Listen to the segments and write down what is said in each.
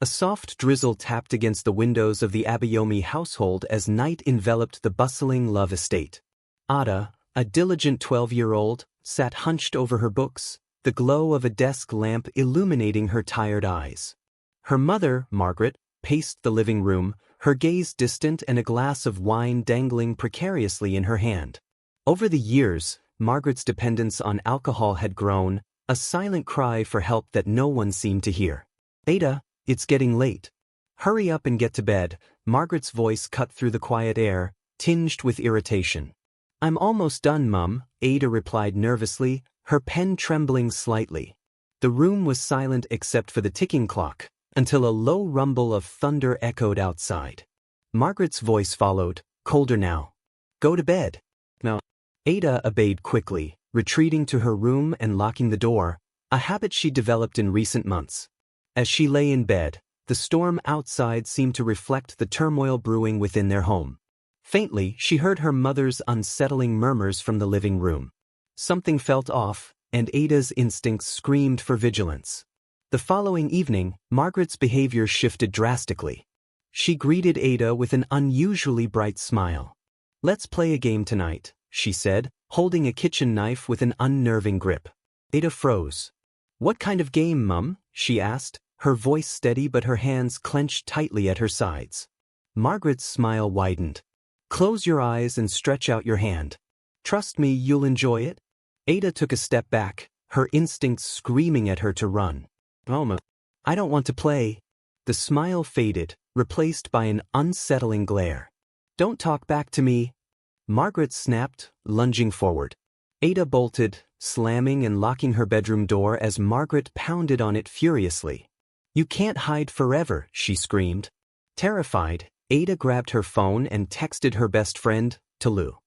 A soft drizzle tapped against the windows of the Abayomi household as night enveloped the bustling Love estate. Ada, a diligent 12-year-old, sat hunched over her books, the glow of a desk lamp illuminating her tired eyes. Her mother, Margaret, paced the living room, her gaze distant and a glass of wine dangling precariously in her hand. Over the years, Margaret's dependence on alcohol had grown, a silent cry for help that no one seemed to hear. "Ada, it's getting late. Hurry up and get to bed," Margaret's voice cut through the quiet air, tinged with irritation. "I'm almost done, Mum," Ada replied nervously, her pen trembling slightly. The room was silent except for the ticking clock, until a low rumble of thunder echoed outside. Margaret's voice followed, colder now. "Go to bed." "No." Ada obeyed quickly, retreating to her room and locking the door, a habit she developed in recent months. As she lay in bed, the storm outside seemed to reflect the turmoil brewing within their home. Faintly, she heard her mother's unsettling murmurs from the living room. Something felt off, and Ada's instincts screamed for vigilance. The following evening, Margaret's behavior shifted drastically. She greeted Ada with an unusually bright smile. "Let's play a game tonight," she said, holding a kitchen knife with an unnerving grip. Ada froze. "What kind of game, Mum?" she asked, her voice steady but her hands clenched tightly at her sides. Margaret's smile widened. "Close your eyes and stretch out your hand. Trust me, you'll enjoy it." Ada took a step back, her instincts screaming at her to run. "Mama, I don't want to play." The smile faded, replaced by an unsettling glare. "Don't talk back to me." Margaret snapped, lunging forward. Ada bolted, slamming and locking her bedroom door as Margaret pounded on it furiously. "You can't hide forever," she screamed. Terrified, Ada grabbed her phone and texted her best friend, Tolu.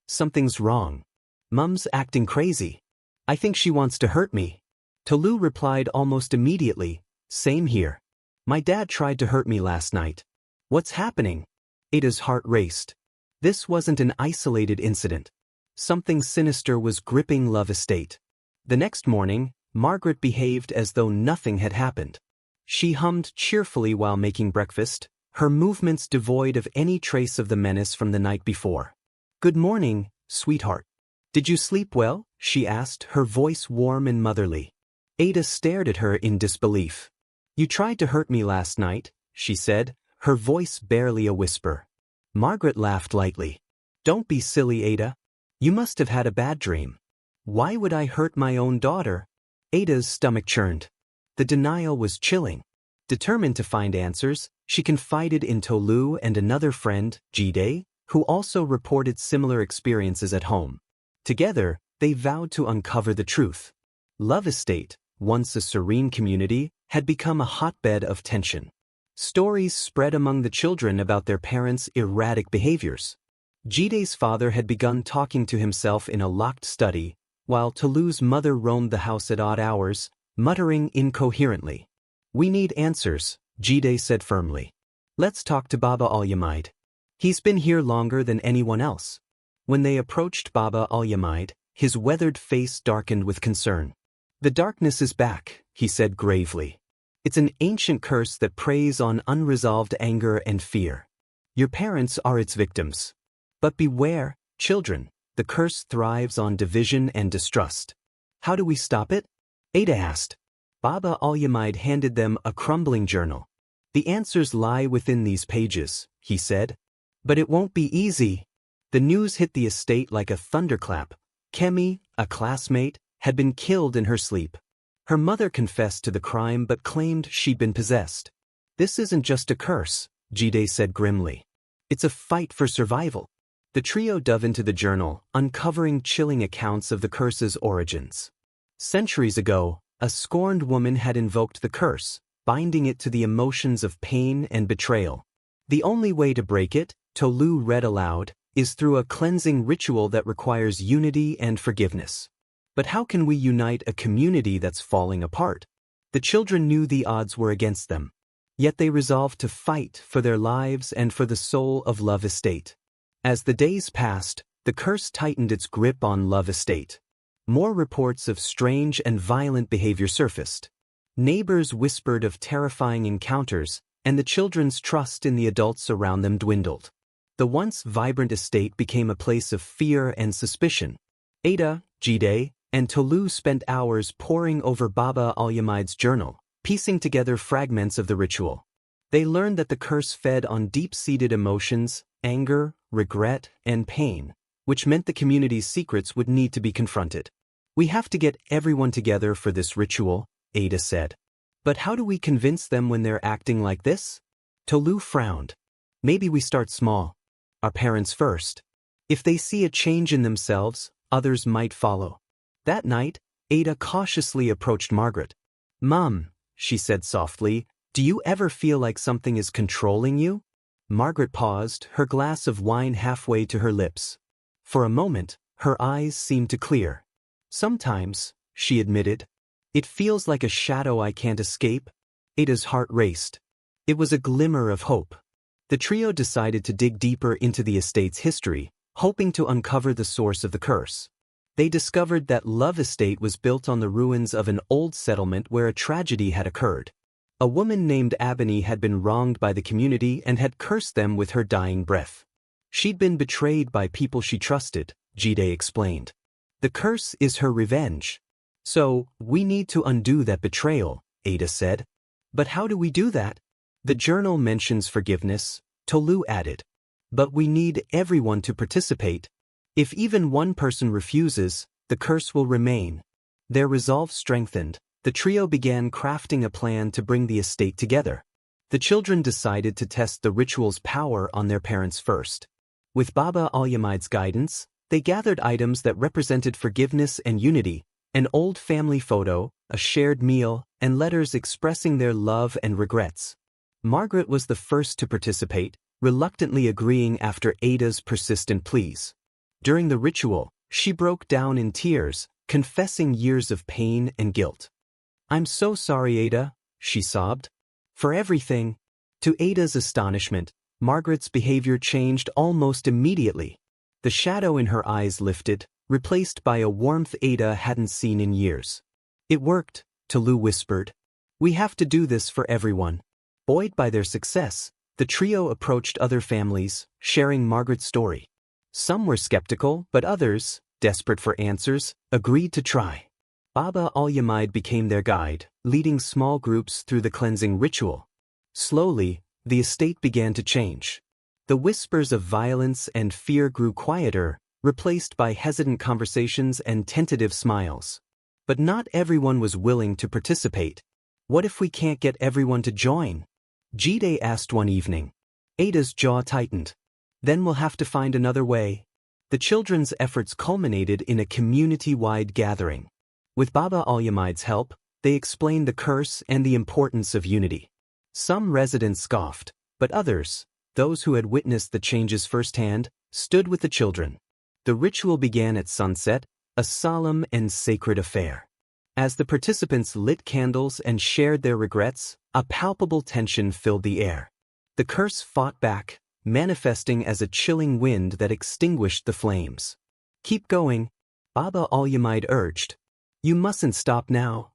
"Something's wrong. Mum's acting crazy. I think she wants to hurt me." Tolu replied almost immediately, "Same here. My dad tried to hurt me last night." "What's happening?" Ada's heart raced. This wasn't an isolated incident. Something sinister was gripping Love Estate. The next morning, Margaret behaved as though nothing had happened. She hummed cheerfully while making breakfast, her movements devoid of any trace of the menace from the night before. "Good morning, sweetheart. Did you sleep well?" she asked, her voice warm and motherly. Ada stared at her in disbelief. "You tried to hurt me last night," she said, her voice barely a whisper. Margaret laughed lightly. "Don't be silly, Ada. You must have had a bad dream." "Why would I hurt my own daughter?" Ada's stomach churned. The denial was chilling. Determined to find answers, she confided in Tolu and another friend, Jide, who also reported similar experiences at home. Together, they vowed to uncover the truth. Love Estate, once a serene community, had become a hotbed of tension. Stories spread among the children about their parents' erratic behaviors. Jide's father had begun talking to himself in a locked study, while Tolu's mother roamed the house at odd hours, muttering incoherently. "We need answers," Jide said firmly. "Let's talk to Baba Al-Yamide. He's been here longer than anyone else." When they approached Baba Al-Yamide, his weathered face darkened with concern. "The darkness is back," he said gravely. "It's an ancient curse that preys on unresolved anger and fear. Your parents are its victims. But beware, children, the curse thrives on division and distrust." "How do we stop it?" Ada asked. Baba Al-Yamide handed them a crumbling journal. "The answers lie within these pages," he said. "But it won't be easy." The news hit the estate like a thunderclap. Kemi, a classmate, had been killed in her sleep. Her mother confessed to the crime but claimed she'd been possessed. "This isn't just a curse," Jide said grimly. "It's a fight for survival." The trio dove into the journal, uncovering chilling accounts of the curse's origins. Centuries ago, a scorned woman had invoked the curse, binding it to the emotions of pain and betrayal. "The only way to break it," Tolu read aloud, "is through a cleansing ritual that requires unity and forgiveness." But how can we unite a community that's falling apart? The children knew the odds were against them. Yet they resolved to fight for their lives and for the soul of Love Estate. As the days passed, the curse tightened its grip on Love Estate. More reports of strange and violent behavior surfaced. Neighbors whispered of terrifying encounters, and the children's trust in the adults around them dwindled. The once vibrant estate became a place of fear and suspicion. Ada, Jide, and Tolu spent hours poring over Baba Al-Yamide's journal, piecing together fragments of the ritual. They learned that the curse fed on deep-seated emotions, anger, regret, and pain, which meant the community's secrets would need to be confronted. "We have to get everyone together for this ritual," Ada said. "But how do we convince them when they're acting like this?" Tolu frowned. "Maybe we start small. Our parents first. If they see a change in themselves, others might follow." That night, Ada cautiously approached Margaret. "Mom," she said softly, "do you ever feel like something is controlling you?" Margaret paused, her glass of wine halfway to her lips. For a moment, her eyes seemed to clear. "Sometimes," she admitted. "It feels like a shadow I can't escape." Ada's heart raced. It was a glimmer of hope. The trio decided to dig deeper into the estate's history, hoping to uncover the source of the curse. They discovered that Love Estate was built on the ruins of an old settlement where a tragedy had occurred. A woman named Abini had been wronged by the community and had cursed them with her dying breath. She'd been betrayed by people she trusted, Jide explained. "The curse is her revenge. So, we need to undo that betrayal," Ada said. "But how do we do that?" "The journal mentions forgiveness," Tolu added. "But we need everyone to participate. If even one person refuses, the curse will remain." Their resolve strengthened. The trio began crafting a plan to bring the estate together. The children decided to test the ritual's power on their parents first. With Baba Al-Yamide's guidance, they gathered items that represented forgiveness and unity: an old family photo, a shared meal, and letters expressing their love and regrets. Margaret was the first to participate, reluctantly agreeing after Ada's persistent pleas. During the ritual, she broke down in tears, confessing years of pain and guilt. "I'm so sorry, Ada," she sobbed. "For everything." To Ada's astonishment, Margaret's behavior changed almost immediately. The shadow in her eyes lifted, replaced by a warmth Ada hadn't seen in years. "It worked," Tolu whispered. "We have to do this for everyone." Buoyed by their success, the trio approached other families, sharing Margaret's story. Some were skeptical, but others, desperate for answers, agreed to try. Baba Al-Yamide became their guide, leading small groups through the cleansing ritual. Slowly, the estate began to change. The whispers of violence and fear grew quieter, replaced by hesitant conversations and tentative smiles. But not everyone was willing to participate. "What if we can't get everyone to join?" Jide asked one evening. Ada's jaw tightened. "Then we'll have to find another way." The children's efforts culminated in a community-wide gathering. With Baba Al-Yamide's help, they explained the curse and the importance of unity. Some residents scoffed, but others, those who had witnessed the changes firsthand, stood with the children. The ritual began at sunset, a solemn and sacred affair. As the participants lit candles and shared their regrets, a palpable tension filled the air. The curse fought back, manifesting as a chilling wind that extinguished the flames. "Keep going," Baba Al-Yamide urged. "You mustn't stop now."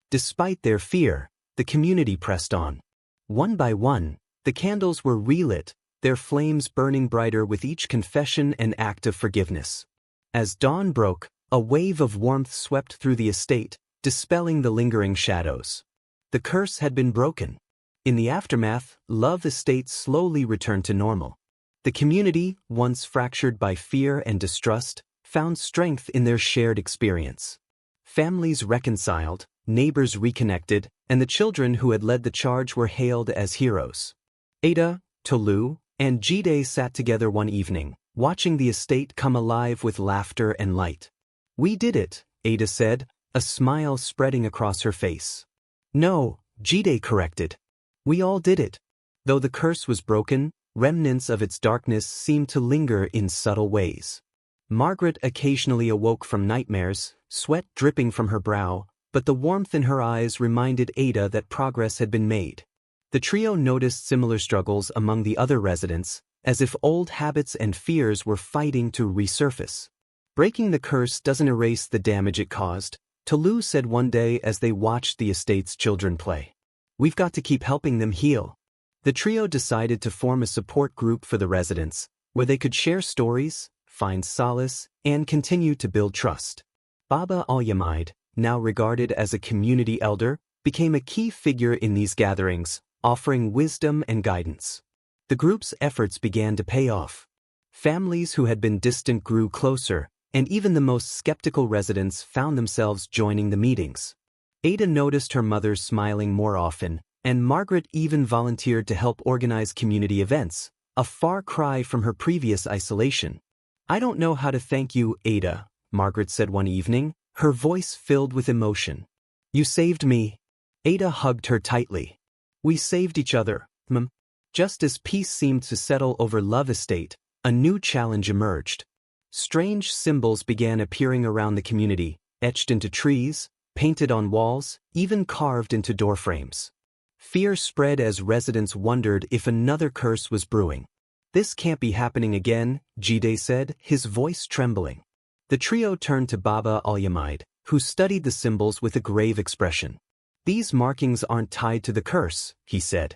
Despite their fear, the community pressed on. One by one, the candles were relit, their flames burning brighter with each confession and act of forgiveness. As dawn broke, a wave of warmth swept through the estate, dispelling the lingering shadows. The curse had been broken. In the aftermath, Love Estate slowly returned to normal. The community, once fractured by fear and distrust, found strength in their shared experience. Families reconciled, neighbors reconnected, and the children who had led the charge were hailed as heroes. Ada, Tolu, and Jide sat together one evening, watching the estate come alive with laughter and light. "We did it," Ada said, a smile spreading across her face. "No," Jide corrected. "We all did it." Though the curse was broken, remnants of its darkness seemed to linger in subtle ways. Margaret occasionally awoke from nightmares, sweat dripping from her brow, but the warmth in her eyes reminded Ada that progress had been made. The trio noticed similar struggles among the other residents, as if old habits and fears were fighting to resurface. "Breaking the curse doesn't erase the damage it caused," Tolu said one day as they watched the estate's children play. "We've got to keep helping them heal." The trio decided to form a support group for the residents, where they could share stories, find solace, and continue to build trust. Baba Al-Yamid, now regarded as a community elder, became a key figure in these gatherings, offering wisdom and guidance. The group's efforts began to pay off. Families who had been distant grew closer, and even the most skeptical residents found themselves joining the meetings. Ada noticed her mother smiling more often, and Margaret even volunteered to help organize community events, a far cry from her previous isolation. "I don't know how to thank you, Ada," Margaret said one evening, her voice filled with emotion. "You saved me." Ada hugged her tightly. "We saved each other, Mom." Just as peace seemed to settle over Love Estate, a new challenge emerged. Strange symbols began appearing around the community, etched into trees, painted on walls, even carved into doorframes. Fear spread as residents wondered if another curse was brewing. "This can't be happening again," Jide said, his voice trembling. The trio turned to Baba Al-Yamid, who studied the symbols with a grave expression. "These markings aren't tied to the curse," he said.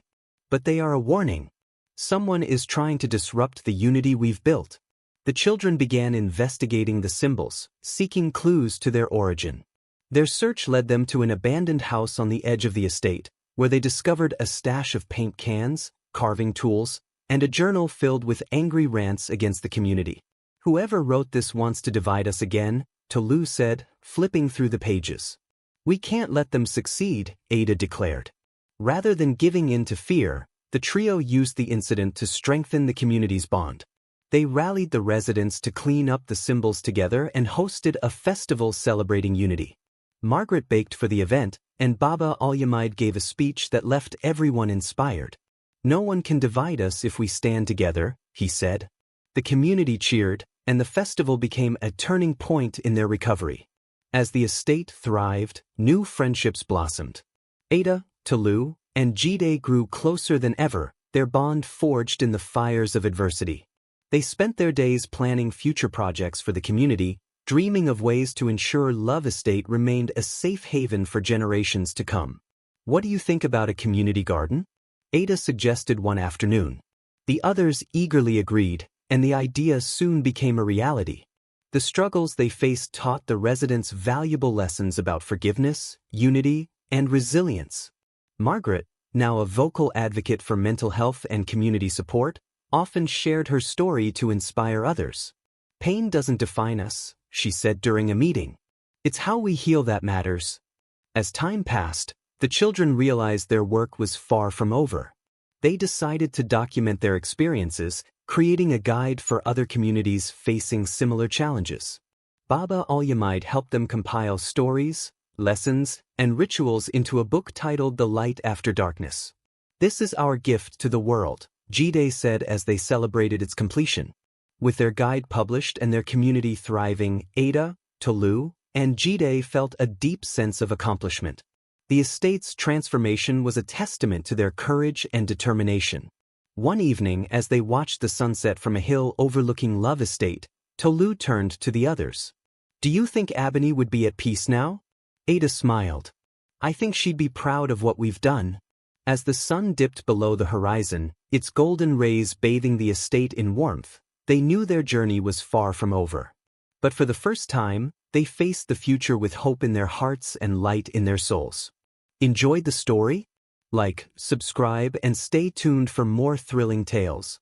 "But they are a warning. Someone is trying to disrupt the unity we've built." The children began investigating the symbols, seeking clues to their origin. Their search led them to an abandoned house on the edge of the estate, where they discovered a stash of paint cans, carving tools, and a journal filled with angry rants against the community. "Whoever wrote this wants to divide us again," Tolu said, flipping through the pages. "We can't let them succeed," Ada declared. Rather than giving in to fear, the trio used the incident to strengthen the community's bond. They rallied the residents to clean up the symbols together and hosted a festival celebrating unity. Margaret baked for the event, and Baba Al-Yamid gave a speech that left everyone inspired. "No one can divide us if we stand together," he said. The community cheered, and the festival became a turning point in their recovery. As the estate thrived, new friendships blossomed. Ada, Tolu, and Jide grew closer than ever, their bond forged in the fires of adversity. They spent their days planning future projects for the community, dreaming of ways to ensure Love Estate remained a safe haven for generations to come. "What do you think about a community garden?" Ada suggested one afternoon. The others eagerly agreed, and the idea soon became a reality. The struggles they faced taught the residents valuable lessons about forgiveness, unity, and resilience. Margaret, now a vocal advocate for mental health and community support, often shared her story to inspire others. "Pain doesn't define us," she said during a meeting. "It's how we heal that matters." As time passed, the children realized their work was far from over. They decided to document their experiences, creating a guide for other communities facing similar challenges. Baba Al-Yamid helped them compile stories, lessons, and rituals into a book titled The Light After Darkness. "This is our gift to the world," Jide said as they celebrated its completion. With their guide published and their community thriving, Ada, Tolu, and Jide felt a deep sense of accomplishment. The estate's transformation was a testament to their courage and determination. One evening, as they watched the sunset from a hill overlooking Love Estate, Tolu turned to the others. "Do you think Ebony would be at peace now?" Ada smiled. "I think she'd be proud of what we've done." As the sun dipped below the horizon, its golden rays bathing the estate in warmth, they knew their journey was far from over. But for the first time, they faced the future with hope in their hearts and light in their souls. Enjoyed the story? Like, subscribe, and stay tuned for more thrilling tales.